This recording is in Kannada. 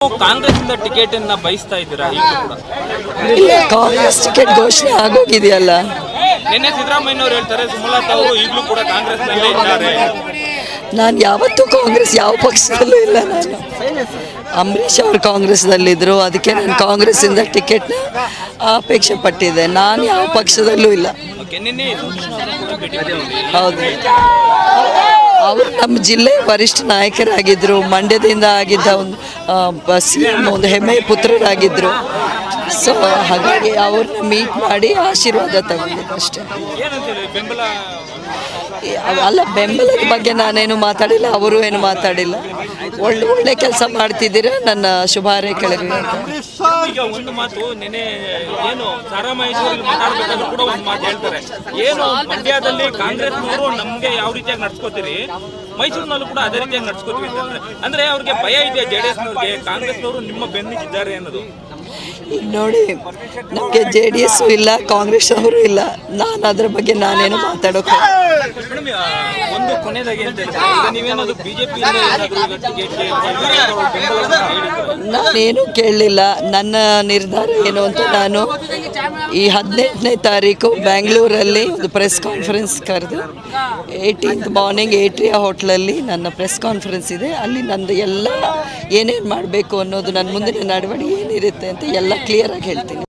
ಕಾಂಗ್ರೆಸ್ ಇಂದ ಟಿಕೆಟ್ ಅನ್ನ ಬಯಸ್ತಾ ಇದ್ದೀರಾ? ಈಗ ಕೂಡ ಕಾಂಗ್ರೆಸ್ ಟಿಕೆಟ್ ಘೋಷಣೆ ಆಗೋಗಿದೆಯಲ್ಲ. ನಿನ್ನೆ ಸಿದ್ದರಾಮಯ್ಯ ಅವರು ಹೇಳ್ತಾರೆ ಸುಮಲತಾ ಅವರು ಈಗಲೂ ಕೂಡ ಕಾಂಗ್ರೆಸ್ ನಲ್ಲೇ ಇದ್ದಾರೆ. ನಾನು ಯಾವತ್ತೂ ಕಾಂಗ್ರೆಸ್ ಯಾವ ಪಕ್ಷದಲ್ಲೂ ಇಲ್ಲ. ನಾನು ಅಂಬರೀಷ್ ಅವರು ಕಾಂಗ್ರೆಸ್ದಲ್ಲಿದ್ದರು, ಅದಕ್ಕೆ ನಾನು ಕಾಂಗ್ರೆಸ್ಸಿಂದ ಟಿಕೆಟ್ನ ಅಪೇಕ್ಷೆ ಪಟ್ಟಿದ್ದೆ. ನಾನು ಯಾವ ಪಕ್ಷದಲ್ಲೂ ಇಲ್ಲ. ಹೌದು, ಅವರು ನಮ್ಮ ಜಿಲ್ಲೆ ವರಿಷ್ಠ ನಾಯಕರಾಗಿದ್ದರು. ಮಂಡ್ಯದಿಂದ ಆಗಿದ್ದ ಒಂದು CM ಒಂದು ಹೆಮ್ಮೆಯ ಪುತ್ರರಾಗಿದ್ದರು. ಸೊ ಹಾಗಾಗಿ ಅವ್ರನ್ನ ಮೀಟ್ ಮಾಡಿ ಆಶೀರ್ವಾದ ತಗೊಂಡಿದ್ದೆ ಅಷ್ಟೇ. ಅಲ್ಲ, ಬೆಂಬಲದ ಬಗ್ಗೆ ನಾನೇನು ಮಾತಾಡಿಲ್ಲ, ಅವರು ಏನು ಮಾತಾಡಿಲ್ಲ. ಒಳ್ಳೆ ಕೆಲಸ ಮಾಡ್ತಿದ್ದೀರಾ, ನನ್ನ ಶುಭ ಹಾರೈಕೆಗಳು ಅಂತ. ಈಗ ಒಂದು ಮಾತು ನೆನೆ ಏನು ಸಾರಾಮಹೇಶ್ವರಿ ಮಾತಾಡಬೇಕಾದ್ರೂ ಕೂಡ ಒಂದು ಮಾತು ಹೇಳ್ತಾರೆ, ಏನು ಮಂಡ್ಯದಲ್ಲಿ ಕಾಂಗ್ರೆಸ್ನವರು ನಮ್ಗೆ ಯಾವ ರೀತಿಯಾಗಿ ನಡ್ಸ್ಕೋತೀರಿ, ಮೈಸೂರಿನಲ್ಲೂ ಕೂಡ ಅದೇ ರೀತಿಯಾಗಿ ನಡ್ಸ್ಕೋತೀವಿ ಅಂದ್ರೆ ಅವ್ರಿಗೆ ಭಯ ಇದೆ. JDS-ನವ್ರಿಗೆ ಕಾಂಗ್ರೆಸ್ನವರು ನಿಮ್ಮ ಬೆನ್ನಿಗಿದ್ದಾರೆ ಅನ್ನೋದು. ಈಗ ನೋಡಿ, ನಮಗೆ JDS ಇಲ್ಲ, ಕಾಂಗ್ರೆಸ್ ಅವರು ಇಲ್ಲ. ನಾನು ಅದ್ರ ಬಗ್ಗೆ ನಾನೇನು ಮಾತಾಡೋಕೆ. ಒಂದು ಕೊನೆಯದಾಗಿ ಅಂತ ನೀವೇನಾದ್ರು ಬಿಜೆಪಿ ನಾನೇನು ಕೇಳಲಿಲ್ಲ. ನನ್ನ ನಿರ್ಧಾರ ಏನು ಅಂತ ನಾನು ಈ 18ನೇ ತಾರೀಕು ಬ್ಯಾಂಗ್ಳೂರಲ್ಲಿ ಒಂದು ಪ್ರೆಸ್ ಕಾನ್ಫರೆನ್ಸ್ ಕರೆದು 18th ಮಾರ್ನಿಂಗ್ ಏಟ್ರಿಯಾ ಹೋಟ್ಲಲ್ಲಿ ನನ್ನ ಪ್ರೆಸ್ ಕಾನ್ಫರೆನ್ಸ್ ಇದೆ. ಅಲ್ಲಿ ನಂದು ಎಲ್ಲ ಏನೇನು ಮಾಡಬೇಕು ಅನ್ನೋದು, ನನ್ನ ಮುಂದಿನ ನಡವಳಿಕೆ ಏನಿರುತ್ತೆ ಅಂತ ಎಲ್ಲ ಕ್ಲಿಯರಾಗಿ ಹೇಳ್ತೀನಿ.